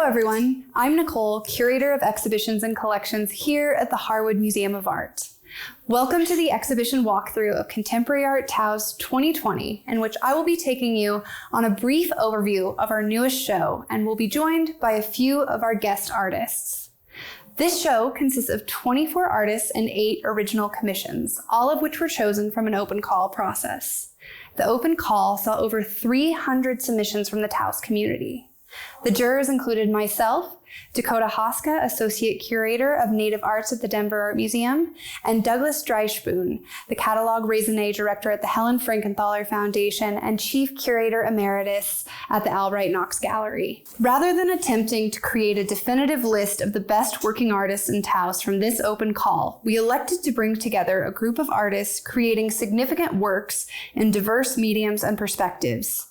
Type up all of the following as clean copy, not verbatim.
everyone. I'm Nicole, Curator of Exhibitions and Collections here at the Harwood Museum of Art. Welcome to the exhibition walkthrough of Contemporary Art Taos 2020, in which I will be taking you on a brief overview of our newest show and will be joined by a few of our guest artists. This show consists of 24 artists and 8 original commissions, all of which were chosen from an open call process. The open call saw over 300 submissions from the Taos community. The jurors included myself, Dakota Hoska, Associate Curator of Native Arts at the Denver Art Museum, and Douglas Dreishpoon, the Catalogue Raisonné Director at the Helen Frankenthaler Foundation and Chief Curator Emeritus at the Albright Knox Gallery. Rather than attempting to create a definitive list of the best working artists in Taos from this open call, we elected to bring together a group of artists creating significant works in diverse mediums and perspectives.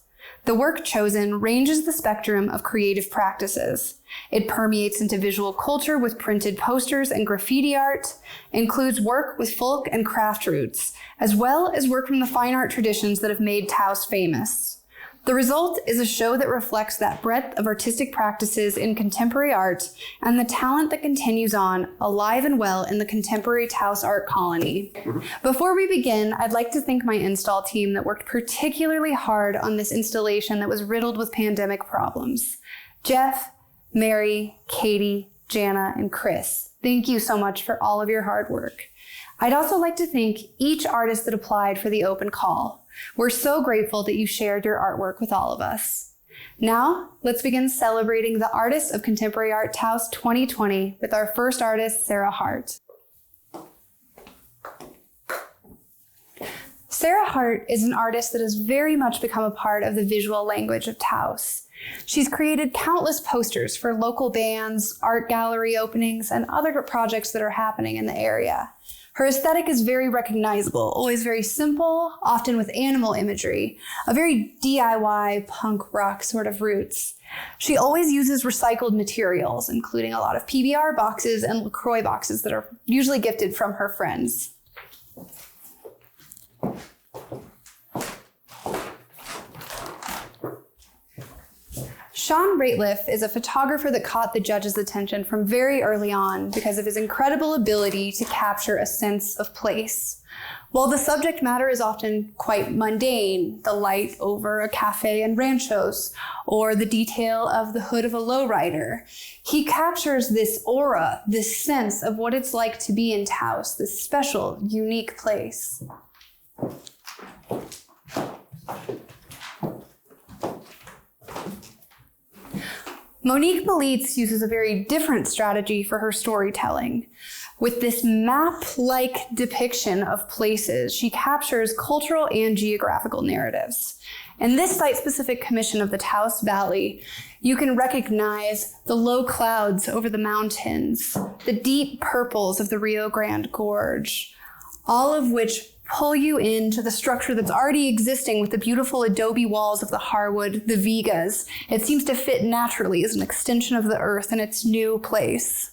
The work chosen ranges the spectrum of creative practices. It permeates into visual culture with printed posters and graffiti art, includes work with folk and craft roots, as well as work from the fine art traditions that have made Taos famous. The result is a show that reflects that breadth of artistic practices in contemporary art and the talent that continues on alive and well in the contemporary Taos art colony. Before we begin, I'd like to thank my install team that worked particularly hard on this installation that was riddled with pandemic problems. Jeff, Mary, Katie, Jana, and Chris, thank you so much for all of your hard work. I'd also like to thank each artist that applied for the open call. We're so grateful that you shared your artwork with all of us. Now, let's begin celebrating the Artists of Contemporary Art Taos 2020 with our first artist, Sarah Hart. Sarah Hart is an artist that has very much become a part of the visual language of Taos. She's created countless posters for local bands, art gallery openings, and other projects that are happening in the area. Her aesthetic is very recognizable, always very simple, often with animal imagery, a very DIY punk rock sort of roots. She always uses recycled materials, including a lot of PBR boxes and LaCroix boxes that are usually gifted from her friends. Sean Ratliff is a photographer that caught the judge's attention from very early on because of his incredible ability to capture a sense of place. While the subject matter is often quite mundane, the light over a cafe in Ranchos, or the detail of the hood of a lowrider, he captures this aura, this sense of what it's like to be in Taos, this special, unique place. Monique Belitz uses a very different strategy for her storytelling. With this map-like depiction of places, she captures cultural and geographical narratives. In this site-specific commission of the Taos Valley, you can recognize the low clouds over the mountains, the deep purples of the Rio Grande Gorge, all of which pull you into the structure that's already existing with the beautiful adobe walls of the Harwood, the Vigas. It seems to fit naturally as an extension of the earth in its new place.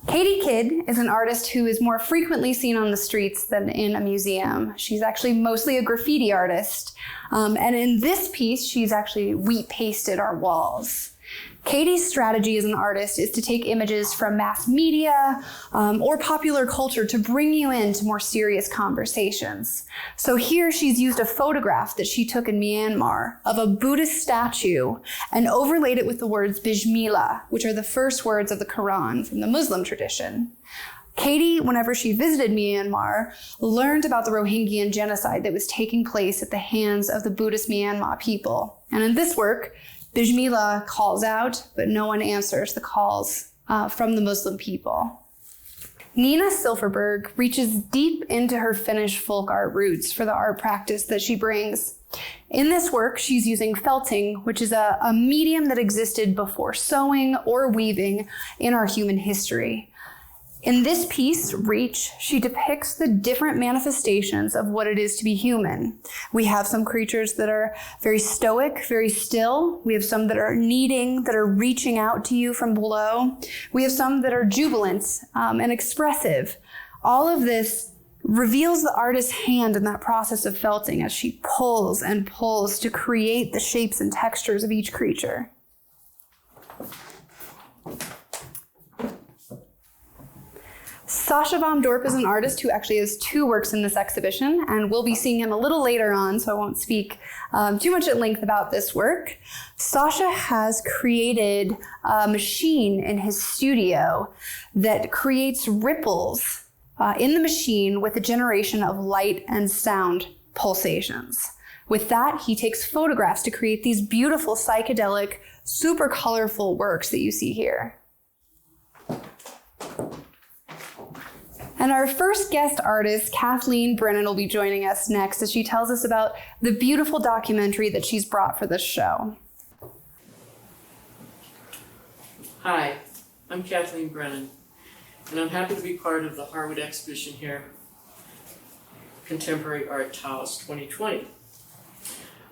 Katy Kidd is an artist who is more frequently seen on the streets than in a museum. She's actually mostly a graffiti artist. And in this piece, she's actually wheat pasted our walls. Katy's strategy as an artist is to take images from mass media or popular culture to bring you into more serious conversations. So here she's used a photograph that she took in Myanmar of a Buddhist statue and overlaid it with the words Bismillah, which are the first words of the Quran from the Muslim tradition. Katy, whenever she visited Myanmar, learned about the Rohingya genocide that was taking place at the hands of the Buddhist Myanmar people. And in this work, Bismillah calls out, but no one answers the calls from the Muslim people. Nina Silverberg reaches deep into her Finnish folk art roots for the art practice that she brings. In this work, she's using felting, which is a medium that existed before sewing or weaving in our human history. In this piece, Reach, she depicts the different manifestations of what it is to be human. We have some creatures that are very stoic, very still. We have some that are kneading, that are reaching out to you from below. We have some that are jubilant and expressive. All of this reveals the artist's hand in that process of felting as she pulls and pulls to create the shapes and textures of each creature. Sasha Van Dorp is an artist who actually has 2 works in this exhibition, and we'll be seeing him a little later on, so I won't speak too much at length about this work. Sasha has created a machine in his studio that creates ripples in the machine with the generation of light and sound pulsations. With that, he takes photographs to create these beautiful psychedelic, super colorful works that you see here. And our first guest artist, Kathleen Brennan, will be joining us next as she tells us about the beautiful documentary that she's brought for this show. Hi, I'm Kathleen Brennan, and I'm happy to be part of the Harwood exhibition here, Contemporary Art Taos 2020.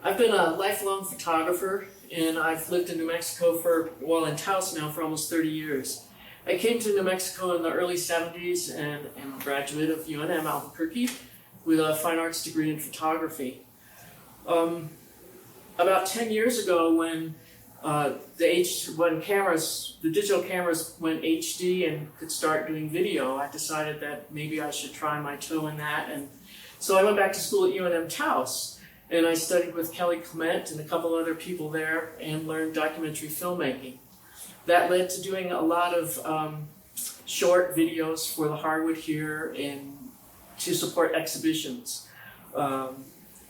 I've been a lifelong photographer, and I've lived in New Mexico in Taos now for almost 30 years. I came to New Mexico in the early 70s and am a graduate of UNM Albuquerque with a fine arts degree in photography. About 10 years ago when the digital cameras went HD and could start doing video, I decided that maybe I should try my toe in that. And so I went back to school at UNM Taos, and I studied with Kelly Clement and a couple other people there and learned documentary filmmaking. That led to doing a lot of short videos for the Harwood here and to support exhibitions and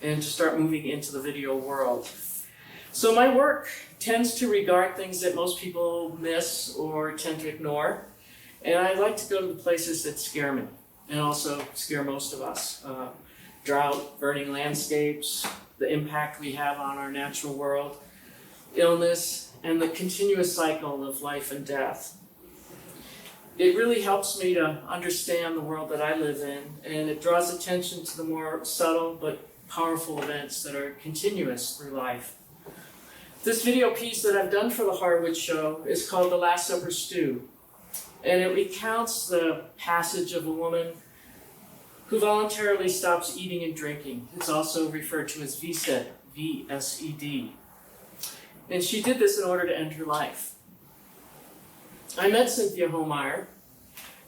to start moving into the video world. So my work tends to regard things that most people miss or tend to ignore, and I like to go to the places that scare me and also scare most of us. Drought, burning landscapes, the impact we have on our natural world, illness, and the continuous cycle of life and death. It really helps me to understand the world that I live in, and it draws attention to the more subtle but powerful events that are continuous through life. This video piece that I've done for the Harwood show is called The Last Supper Stew, and it recounts the passage of a woman who voluntarily stops eating and drinking. It's also referred to as VSED, V-S-E-D. And she did this in order to end her life. I met Cynthia Homeyer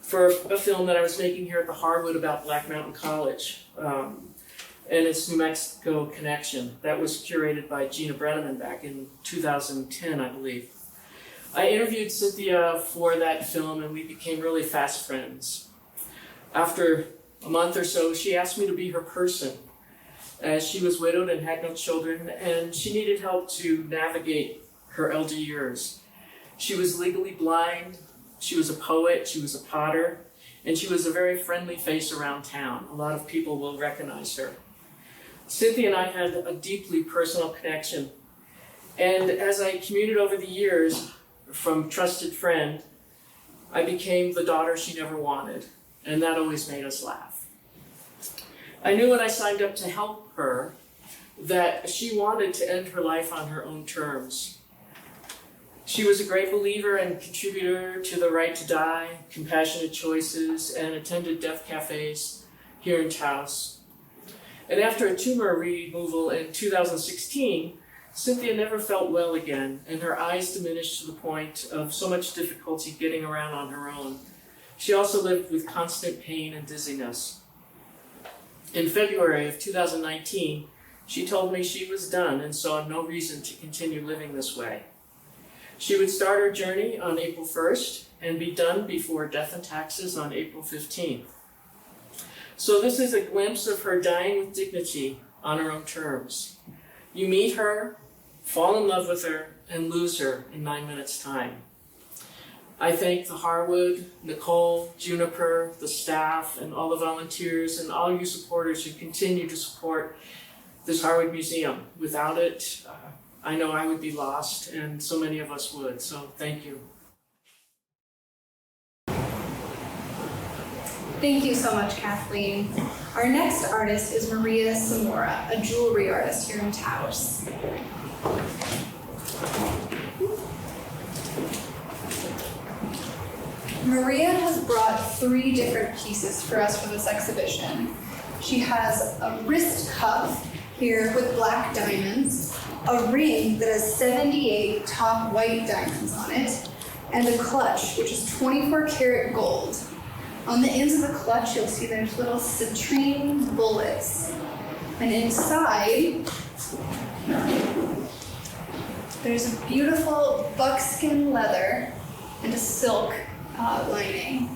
for a film that I was making here at the Harwood about Black Mountain College and its New Mexico connection. That was curated by Gina Brenneman back in 2010, I believe. I interviewed Cynthia for that film, and we became really fast friends. After a month or so, she asked me to be her person, as she was widowed and had no children, and she needed help to navigate her elder years. She was legally blind, she was a poet, she was a potter, and she was a very friendly face around town. A lot of people will recognize her. Cynthia and I had a deeply personal connection, and as I commuted over the years from trusted friend, I became the daughter she never wanted, and that always made us laugh. I knew when I signed up to help her that she wanted to end her life on her own terms. She was a great believer and contributor to the right to die, compassionate choices, and attended death cafes here in Taos. And after a tumor removal in 2016, Cynthia never felt well again, and her eyes diminished to the point of so much difficulty getting around on her own. She also lived with constant pain and dizziness. In February of 2019, she told me she was done and saw no reason to continue living this way. She would start her journey on April 1st and be done before death and taxes on April 15th. So this is a glimpse of her dying with dignity on her own terms. You meet her, fall in love with her, and lose her in 9 minutes' time. I thank the Harwood, Nicole, Juniper, the staff, and all the volunteers, and all you supporters who continue to support this Harwood Museum. Without it, I know I would be lost, and so many of us would, so thank you. Thank you so much, Kathleen. Our next artist is Maria Samora, a jewelry artist here in Taos. Maria has brought 3 different pieces for us for this exhibition. She has a wrist cuff here with black diamonds, a ring that has 78 top white diamonds on it, and a clutch, which is 24 karat gold. On the ends of the clutch, you'll see there's little citrine bullets. And inside, there's a beautiful buckskin leather and a silk lining.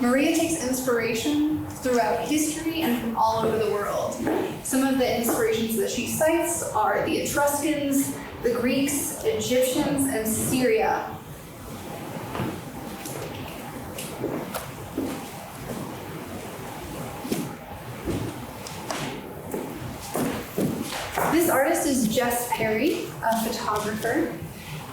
Maria takes inspiration throughout history and from all over the world. Some of the inspirations that she cites are the Etruscans, the Greeks, Egyptians, and Syria. This artist is Jess Peri, a photographer.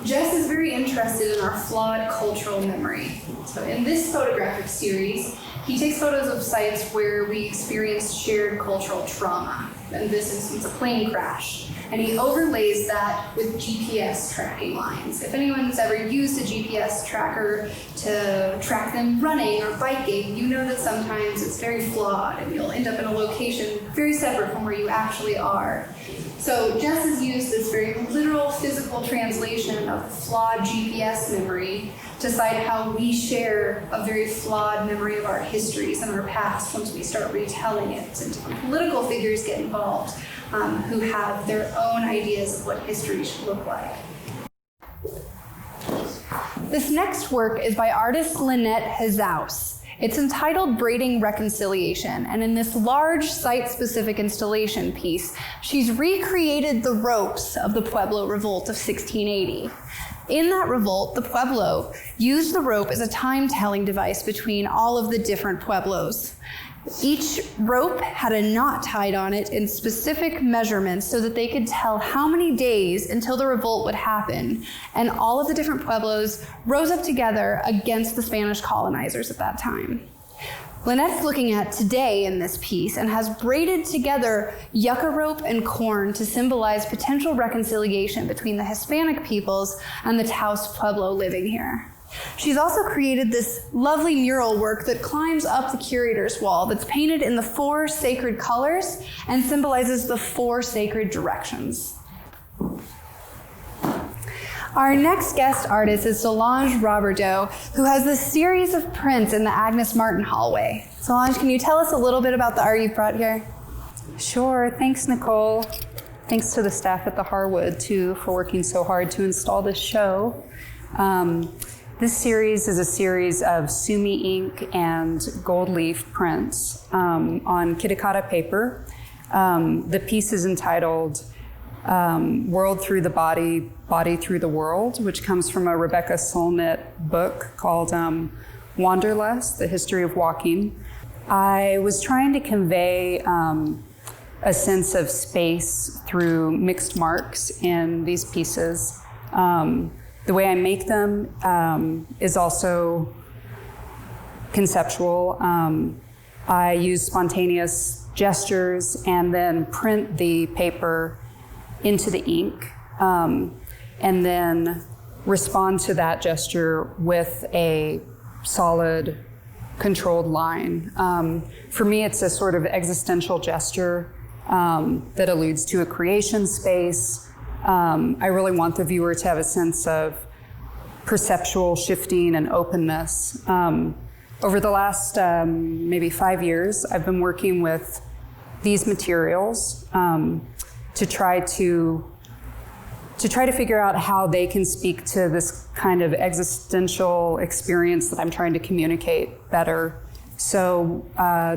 Jess is very interested in our flawed cultural memory. So in this photographic series, he takes photos of sites where we experience shared cultural trauma. In this instance, a plane crash. And he overlays that with GPS tracking lines. If anyone's ever used a GPS tracker to track them running or biking, you know that sometimes it's very flawed and you'll end up in a location very separate from where you actually are. So Jess has used this very literal physical translation of flawed GPS memory to cite how we share a very flawed memory of our histories and our past once we start retelling it. And political figures get involved who have their own ideas of what history should look like. This next work is by artist Lynnette Haozous. It's entitled Braiding Reconciliation, and in this large site-specific installation piece, she's recreated the ropes of the Pueblo Revolt of 1680. In that revolt, the Pueblo used the rope as a time-telling device between all of the different Pueblos. Each rope had a knot tied on it in specific measurements so that they could tell how many days until the revolt would happen, and all of the different Pueblos rose up together against the Spanish colonizers at that time. Lynnette's looking at today in this piece and has braided together yucca rope and corn to symbolize potential reconciliation between the Hispanic peoples and the Taos Pueblo living here. She's also created this lovely mural work that climbs up the curator's wall that's painted in the 4 sacred colors and symbolizes the 4 sacred directions. Our next guest artist is Solange Roberdeau, who has this series of prints in the Agnes Martin hallway. Solange, can you tell us a little bit about the art you've brought here? Sure, thanks Nicole. Thanks to the staff at the Harwood too for working so hard to install this show. This series is a series of sumi ink and gold leaf prints on kitakata paper. The piece is entitled World Through the Body, Body Through the World, which comes from a Rebecca Solnit book called Wanderlust, The History of Walking. I was trying to convey a sense of space through mixed marks in these pieces. The way I make them is also conceptual. I use spontaneous gestures and then print the paper into the ink and then respond to that gesture with a solid, controlled line. For me, it's a sort of existential gesture that alludes to a creation space. I really want the viewer to have a sense of perceptual shifting and openness. Over the last maybe 5 years, I've been working with these materials to try to figure out how they can speak to this kind of existential experience that I'm trying to communicate better. So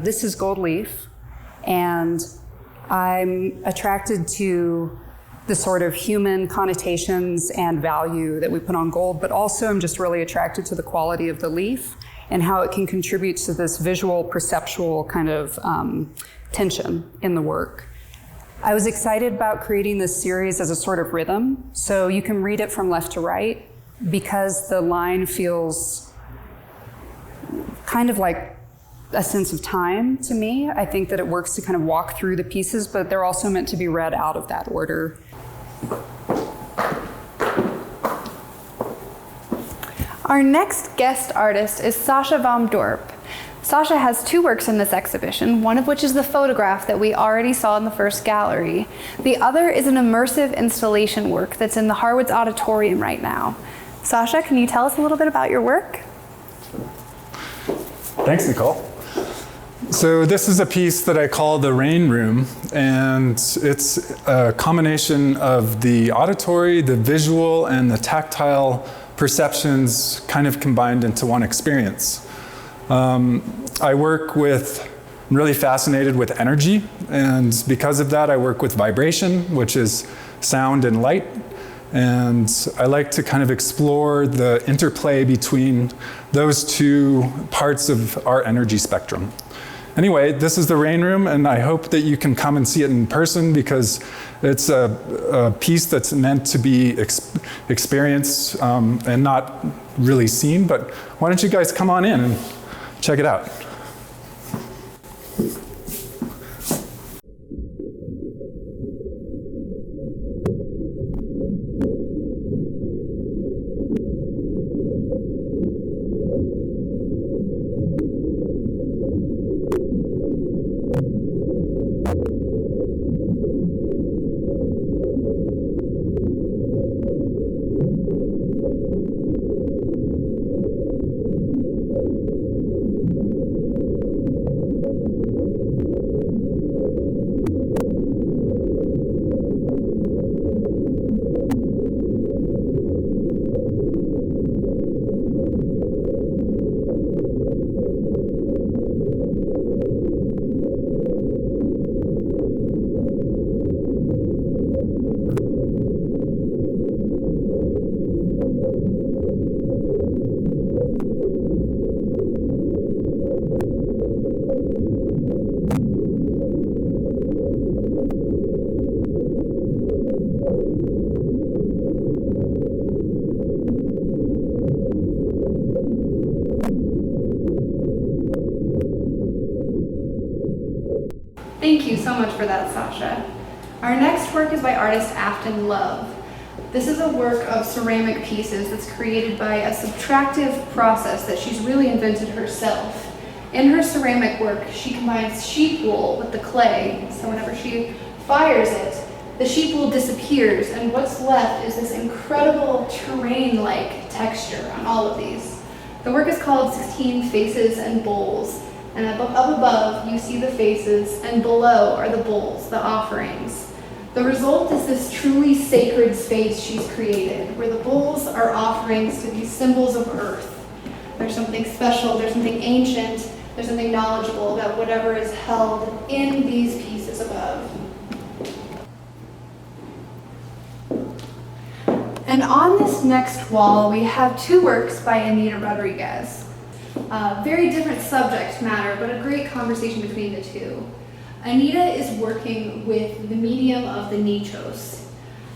this is gold leaf, and I'm attracted to the sort of human connotations and value that we put on gold, but also I'm just really attracted to the quality of the leaf and how it can contribute to this visual, perceptual kind of tension in the work. I was excited about creating this series as a sort of rhythm, so you can read it from left to right because the line feels kind of like a sense of time to me. I think that it works to kind of walk through the pieces, but they're also meant to be read out of that order. Our next guest artist is Sasha van Dorp. Sasha has two works in this exhibition, one of which is the photograph that we already saw in the first gallery. The other is an immersive installation work that's in the Harwood's auditorium right now. Sasha, can you tell us a little bit about your work? Thanks, Nicole. So this is a piece that I call the Rain Room, and it's a combination of the auditory, the visual, and the tactile perceptions kind of combined into one experience. I'm really fascinated with energy, and because of that I work with vibration, which is sound and light, and I like to kind of explore the interplay between those two parts of our energy spectrum. Anyway, this is the Rain Room, and I hope that you can come and see it in person because it's a piece that's meant to be experienced and not really seen, but why don't you guys come on in and check it out. Thank you so much for that, Sasha. Our next work is by artist Afton Love. This is a work of ceramic pieces that's created by a subtractive process that she's really invented herself. In her ceramic work, she combines sheep wool with the clay, so whenever she fires it, the sheep wool disappears, and what's left is this incredible terrain-like texture on all of these. The work is called 16 Faces and Bowls, and up above you see the faces, and below are the bowls, the offerings. The result is this truly sacred space she's created, where the bowls are offerings to these symbols of earth. There's something special, there's something ancient, there's something knowledgeable about whatever is held in these pieces above. And on this next wall, we have two works by Anita Rodriguez. Very different subject matter, but a great conversation between the two. Anita is working with the medium of the nichos.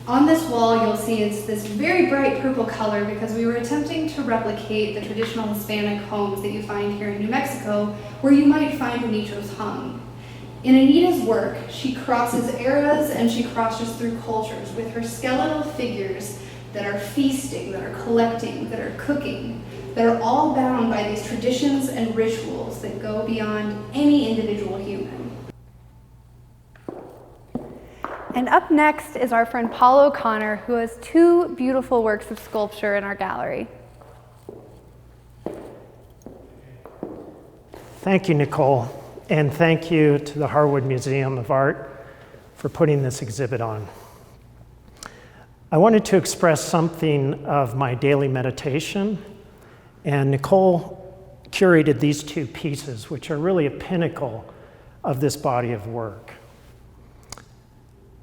On this wall, you'll see it's this very bright purple color because we were attempting to replicate the traditional Hispanic homes that you find here in New Mexico, where you might find the nichos hung. In Anita's work, she crosses eras and she crosses through cultures with her skeletal figures that are feasting, that are collecting, that are cooking, that are all bound by these traditions and rituals that go beyond any individual human. And up next is our friend Paul O'Connor, who has two beautiful works of sculpture in our gallery. Thank you, Nicole, and thank you to the Harwood Museum of Art for putting this exhibit on. I wanted to express something of my daily meditation, and Nicole curated these two pieces, which are really a pinnacle of this body of work.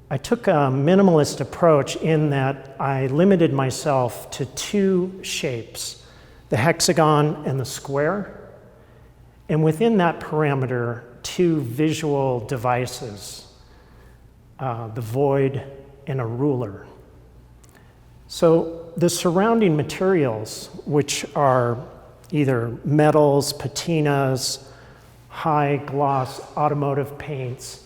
I took a minimalist approach in that I limited myself to two shapes, the hexagon and the square, and within that parameter, two visual devices, the void and a ruler. So the surrounding materials, which are either metals, patinas, high gloss automotive paints,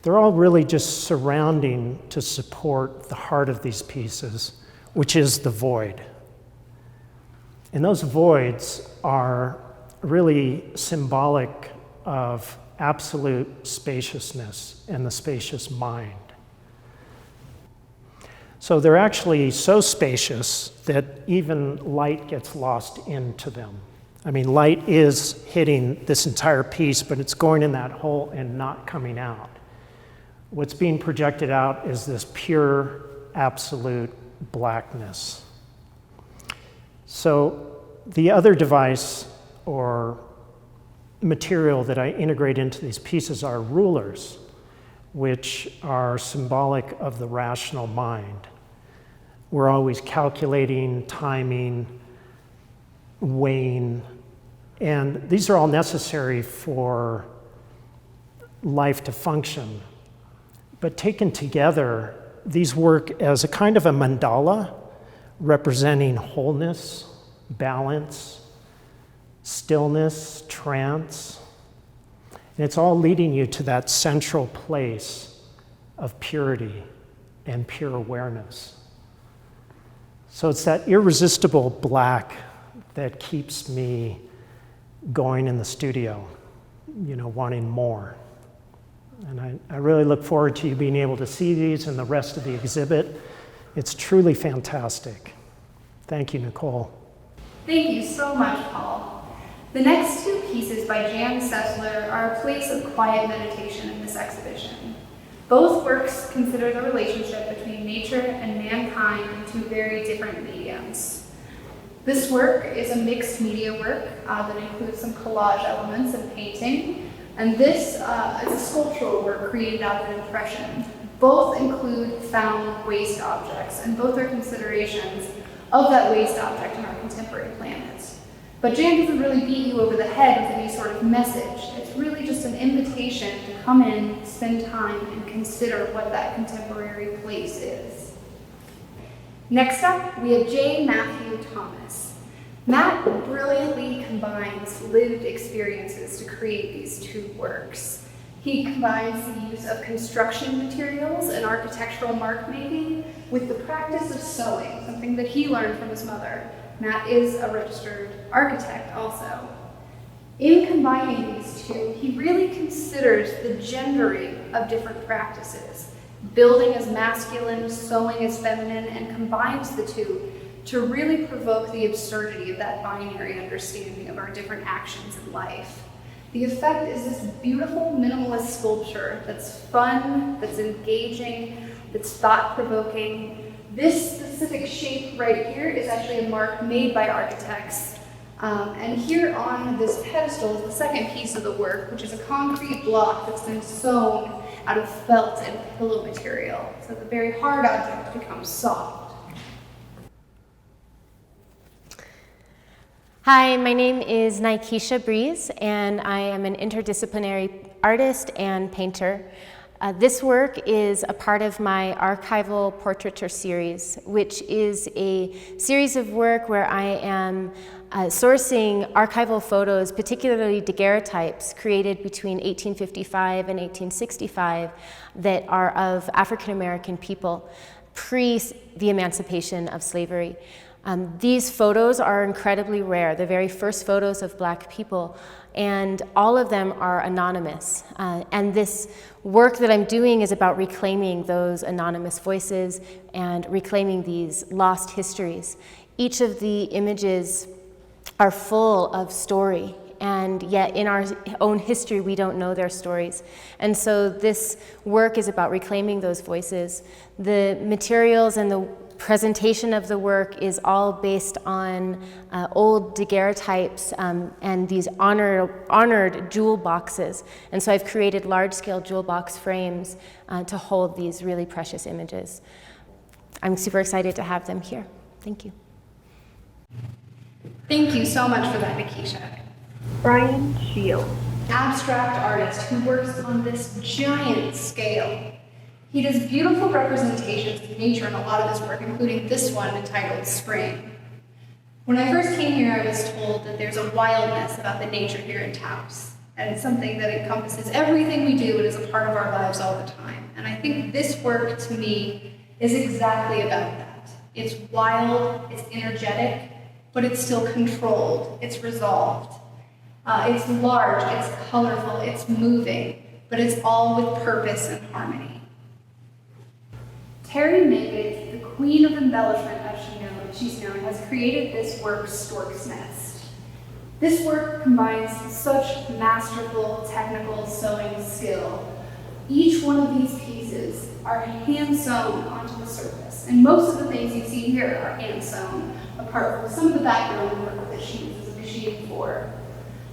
they're all really just surrounding to support the heart of these pieces, which is the void. And those voids are really symbolic of absolute spaciousness and the spacious mind. So they're actually so spacious that even light gets lost into them. I mean, light is hitting this entire piece, but it's going in that hole and not coming out. What's being projected out is this pure, absolute blackness. So the other device or material that I integrate into these pieces are rulers, which are symbolic of the rational mind. We're always calculating, timing, weighing, and these are all necessary for life to function. But taken together, these work as a kind of a mandala representing wholeness, balance, stillness, trance. And it's all leading you to that central place of purity and pure awareness. So it's that irresistible black that keeps me going in the studio, wanting more. And I really look forward to you being able to see these and the rest of the exhibit. It's truly fantastic. Thank you, Nicole. Thank you so much, Paul. The next two pieces by Jan Sessler are a place of quiet meditation in this exhibition. Both works consider the relationship between nature and mankind in two very different mediums. This work is a mixed media work that includes some collage elements and painting, and this is a sculptural work created out of impression. Both include found waste objects, and both are considerations of that waste object in our contemporary planet. But Jan doesn't really beat you over the head with any sort of message. It's really just an invitation to come in, spend time, and consider what that contemporary place is. Next up, we have J. Matthew Thomas. Matt brilliantly combines lived experiences to create these two works. He combines the use of construction materials and architectural mark making with the practice of sewing, something that he learned from his mother. Matt is a registered architect also. In combining these two, he really considers the gendering of different practices, building as masculine, sewing as feminine, and combines the two to really provoke the absurdity of that binary understanding of our different actions in life. The effect is this beautiful minimalist sculpture that's fun, that's engaging, that's thought-provoking. This specific shape right here is actually a mark made by architects. And here on this pedestal is the second piece of the work, which is a concrete block that's been sewn out of felt and pillow material. So the very hard object becomes soft. Hi, my name is Nikesha Breeze, and I am an interdisciplinary artist and painter. This work is a part of my archival portraiture series, which is a series of work where I am sourcing archival photos, particularly daguerreotypes created between 1855 and 1865 that are of African American people pre the emancipation of slavery. These photos are incredibly rare, the very first photos of Black people, and all of them are anonymous. And this work that I'm doing is about reclaiming those anonymous voices and reclaiming these lost histories. Each of the images are full of story, and yet in our own history we don't know their stories. And so this work is about reclaiming those voices. The materials and the presentation of the work is all based on old daguerreotypes and these honored jewel boxes. And so I've created large-scale jewel box frames to hold these really precious images. I'm super excited to have them here. Thank you. Thank you so much for that, Nikesha. Brian Shields, abstract artist who works on this giant scale. He does beautiful representations of nature in a lot of his work, including this one entitled Spring. When I first came here, I was told that there's a wildness about the nature here in Taos, and it's something that encompasses everything we do and is a part of our lives all the time. And I think this work, to me, is exactly about that. It's wild, it's energetic, but it's still controlled, it's resolved. It's large, it's colorful, it's moving, but it's all with purpose and harmony. Terrie Mangat, the queen of embellishment as she's known, has created this work, Stork's Nest. This work combines such masterful technical sewing skill. Each one of these pieces are hand-sewn onto the surface, and most of the things you see here are hand-sewn, apart from some of the background work that she uses a machine for.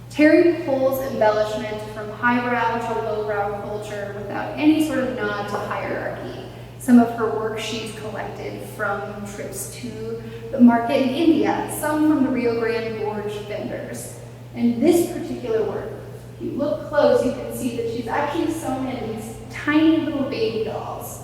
Terrie pulls embellishment from highbrow to lowbrow culture without any sort of nod to hierarchy. Some of her work she's collected from trips to the market in India, some from the Rio Grande Gorge vendors. And this particular work, if you look close, you can see that she's actually sewn in these tiny little baby dolls.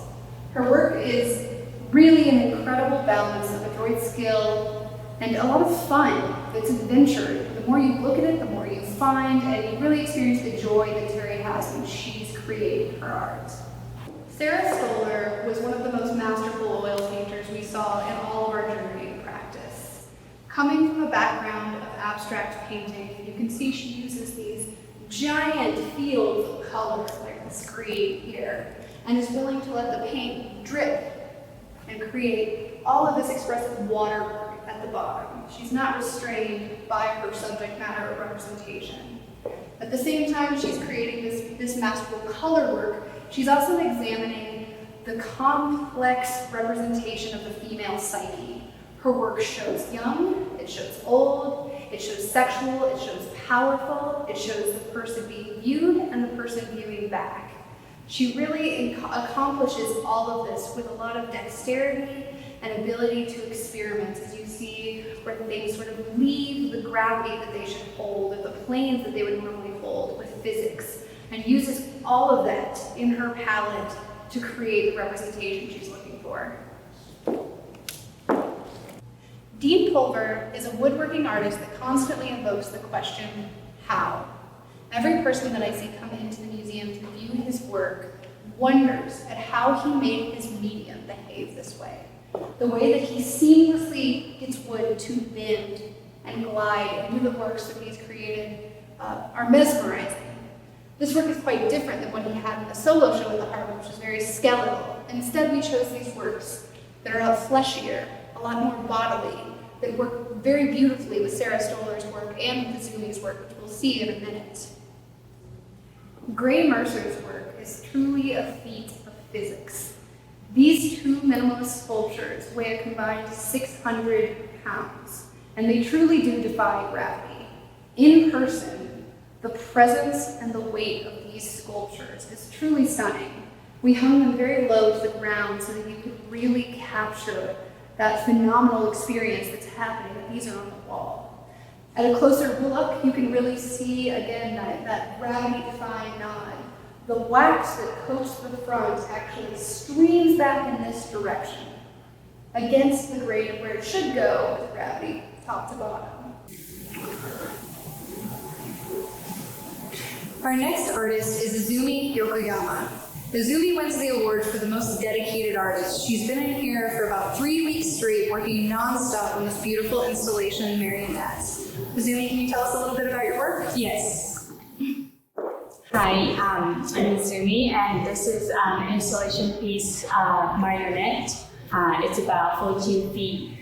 Her work is really an incredible balance of adroit skill and a lot of fun. It's adventure. The more you look at it, the more you find, and you really experience the joy that Terrie has when she's creating her art. Sarah Stoller was one of the most masterful oil painters we saw in all of our juried practice. Coming from a background of abstract painting, you can see she uses these giant fields of color, like this green here, and is willing to let the paint drip and create all of this expressive waterwork at the bottom. She's not restrained by her subject matter or representation. At the same time she's creating this masterful color work, she's also examining the complex representation of the female psyche. Her work shows young, it shows old, it shows sexual, it shows powerful, it shows the person being viewed and the person viewing back. She really accomplishes all of this with a lot of dexterity and ability to experiment, as you see where things sort of leave the gravity that they should hold, or the planes that they would normally hold with physics, and uses all of that in her palette to create the representation she's looking for. Dean Pulver is a woodworking artist that constantly invokes the question, how? Every person that I see come into the museum to view his work wonders at how he made his medium behave this way. The way that he seamlessly gets wood to bend and glide into the works that he's created are mesmerizing. This work is quite different than what he had in the solo show at the Hart, which was very skeletal. Instead, we chose these works that are a lot fleshier, a lot more bodily, that work very beautifully with Sarah Stoller's work and with Izumi's work, which we'll see in a minute. Gray Mercer's work is truly a feat of physics. These two minimalist sculptures weigh a combined 600 pounds, and they truly do defy gravity. In person, the presence and the weight of these sculptures is truly stunning. We hung them very low to the ground so that you could really capture that phenomenal experience that's happening, that these are on the wall. At a closer look, you can really see, again, that gravity-defying nod. The wax that coats the front actually streams back in this direction, against the grain of where it should go with gravity, top to bottom. Our next artist is Izumi Yokoyama. Izumi wins the award for the most dedicated artist. She's been in here for about 3 weeks straight, working non-stop on this beautiful installation, Marionettes. Izumi, can you tell us a little bit about your work? Yes. Hi, I'm Izumi, and this is an installation piece, Marionette. It's about 14 feet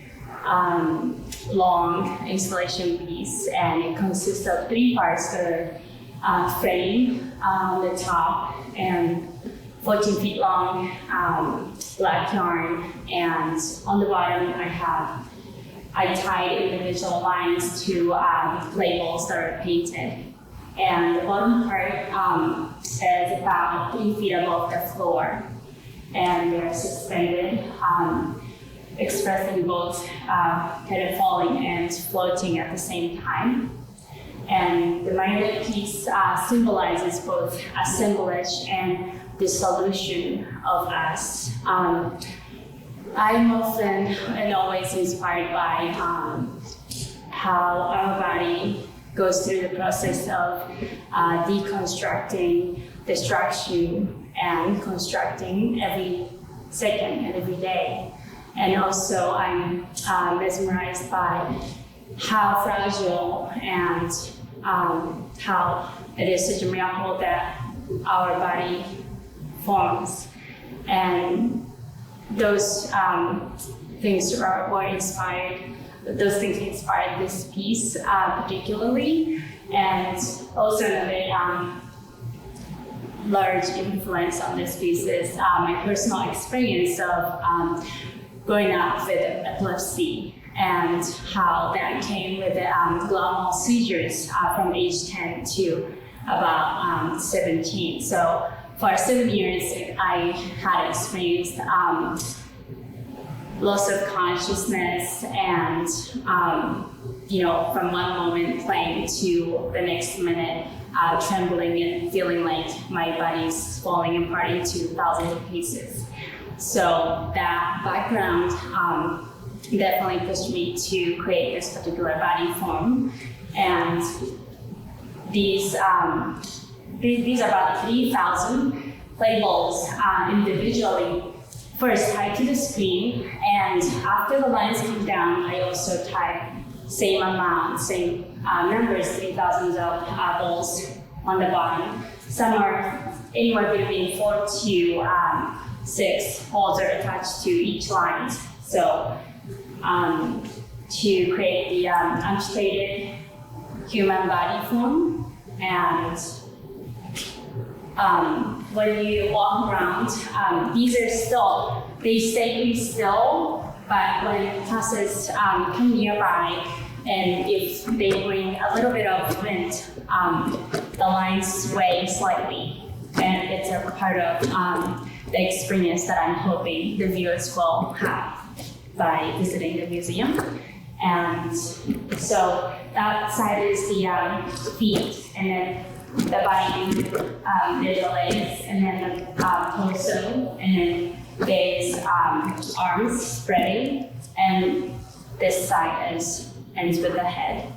long installation piece, and it consists of 3 parts: the frame on the top and 14 feet long black yarn, and on the bottom I tied individual lines to labels that are painted. And the bottom part is about 3 feet above the floor, and they're suspended, expressing both kind of falling and floating at the same time. And the marionette piece symbolizes both assemblage and dissolution of us. I'm often and always inspired by how our body goes through the process of deconstructing, destruction, and constructing every second and every day. And also I'm mesmerized by how fragile and how it is such a miracle that our body forms. And those things were inspired. Those things inspired this piece particularly, and also another large influence on this piece is my personal experience of growing up with epilepsy and how that came with global seizures from age 10 to about 17. So for 7 years, I had experienced loss of consciousness and, from one moment playing to the next minute, trembling and feeling like my body's falling apart into thousands of pieces. So that background definitely pushed me to create this particular body form. And these are about 3,000 play balls individually, first tied to the screen, and after the lines come down, I also tie same numbers, 3,000 of balls on the bottom. Some are anywhere between 4 to 6 balls are attached to each line. So to create the amputated human body form, and when you walk around, these are still, they stay pretty still, but when classes come nearby, and if they bring a little bit of wind, the lines sway slightly, and it's a part of the experience that I'm hoping the viewers will have by visiting the museum. And so that side is the feet, and then the body, there's the legs, and then the torso, and then there's arms spreading, and this side ends with the head.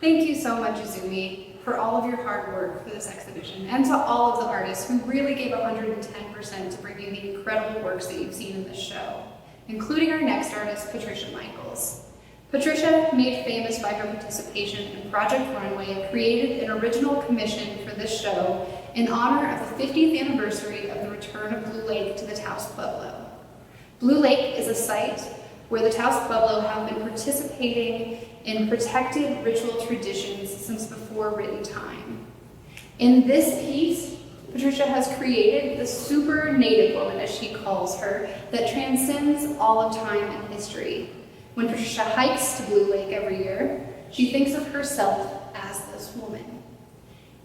Thank you so much, Izumi, for all of your hard work for this exhibition, and to all of the artists who really gave 110% to bring you the incredible works that you've seen in this show, including our next artist, Patricia Michaels. Patricia, made famous by her participation in Project Runway, created an original commission for this show in honor of the 50th anniversary of the return of Blue Lake to the Taos Pueblo. Blue Lake is a site where the Taos Pueblo have been participating in protected ritual traditions since before written time. In this piece, Patricia has created the super native woman, as she calls her, that transcends all of time and history. When Patricia hikes to Blue Lake every year, she thinks of herself as this woman.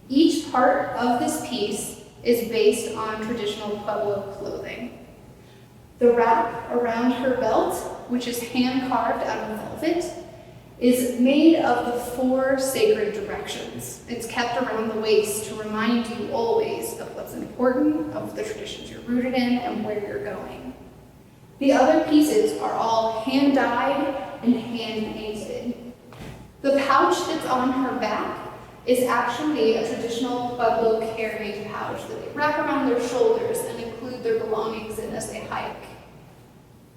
Each part of this piece is based on traditional Pueblo clothing. The wrap around her belt, which is hand-carved out of velvet, is made of the 4 sacred directions. It's kept around the waist to remind you always of what's important, of the traditions you're rooted in, and where you're going. The other pieces are all hand-dyed and hand-painted. The pouch that's on her back is actually a traditional Pueblo carrying pouch that they wrap around their shoulders and include their belongings in as they hike.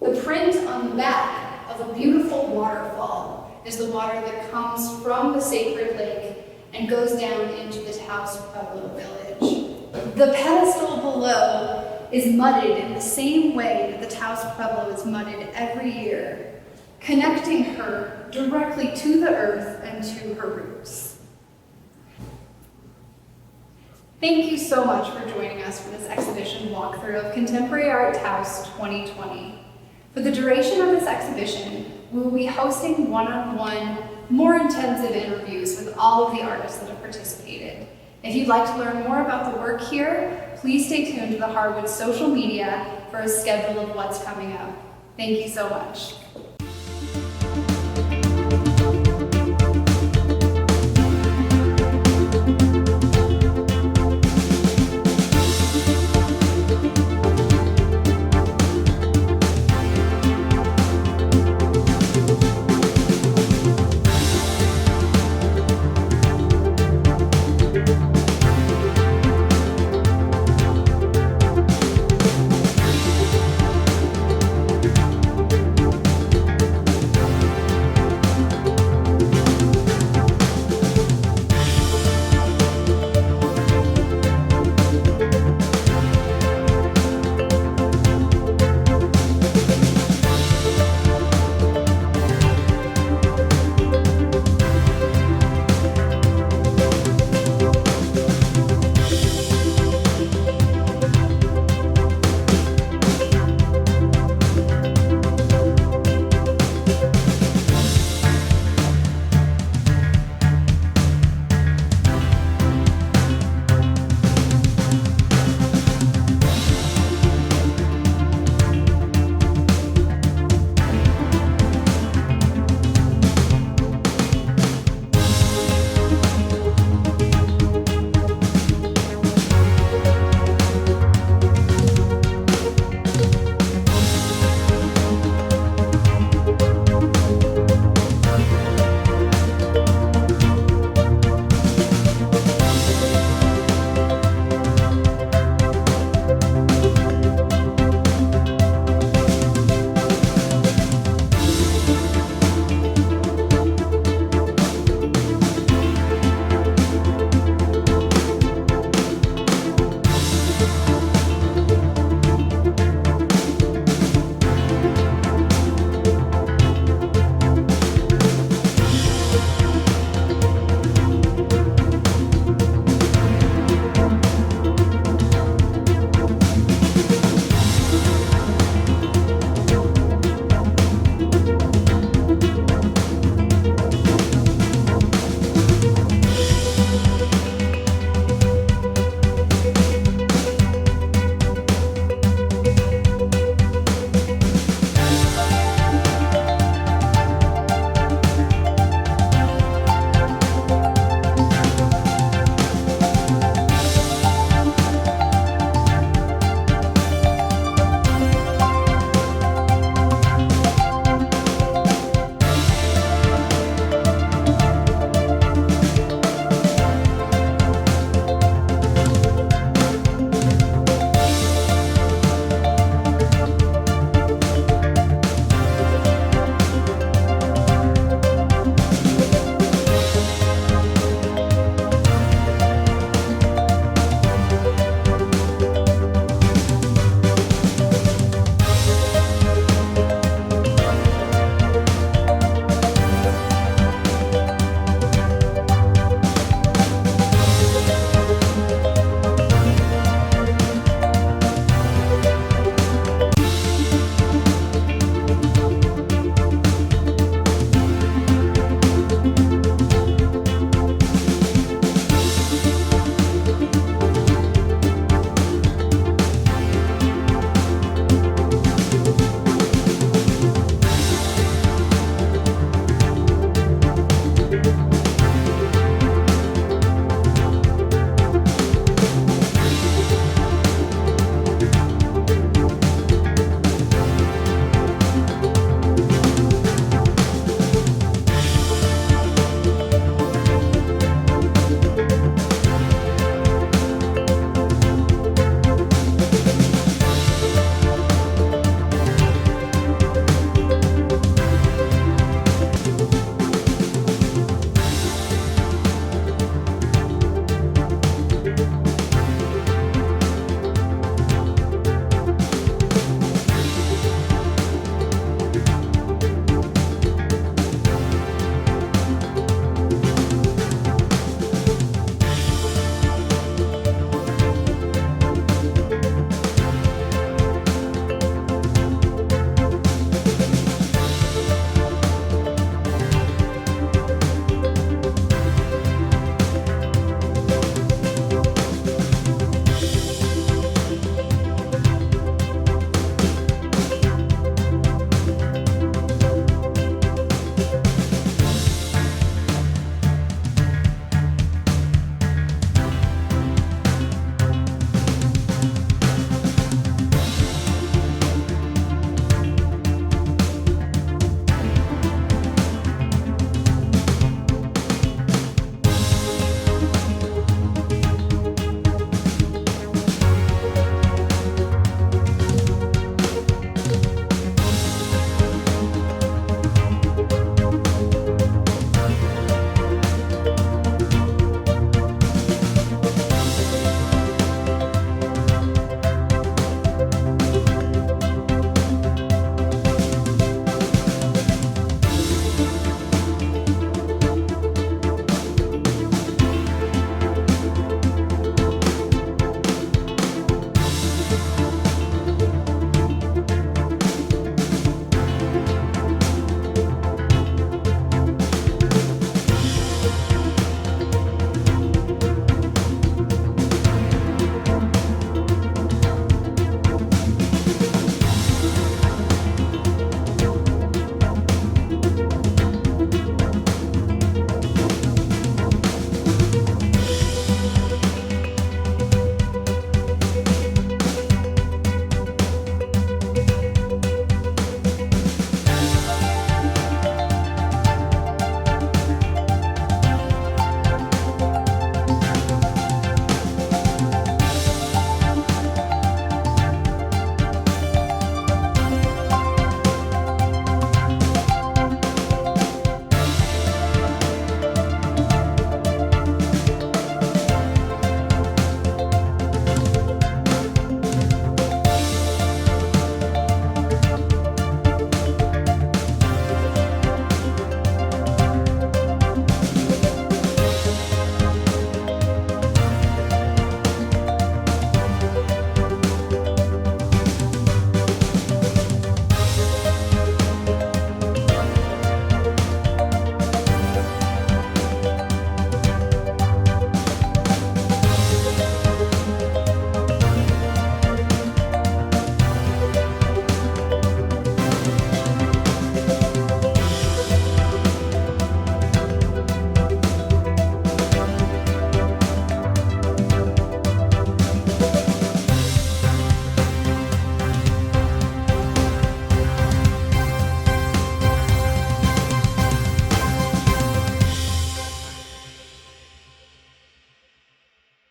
The print on the back of a beautiful waterfall is the water that comes from the sacred lake and goes down into the Taos Pueblo village. The pedestal below is mudded in the same way that the Taos Pueblo is mudded every year, connecting her directly to the earth and to her roots. Thank you so much for joining us for this exhibition walkthrough of Contemporary Art Taos 2020. For the duration of this exhibition, we will be hosting one-on-one, more intensive interviews with all of the artists that have participated. If you'd like to learn more about the work here, please stay tuned to the Harwood social media for a schedule of what's coming up. Thank you so much.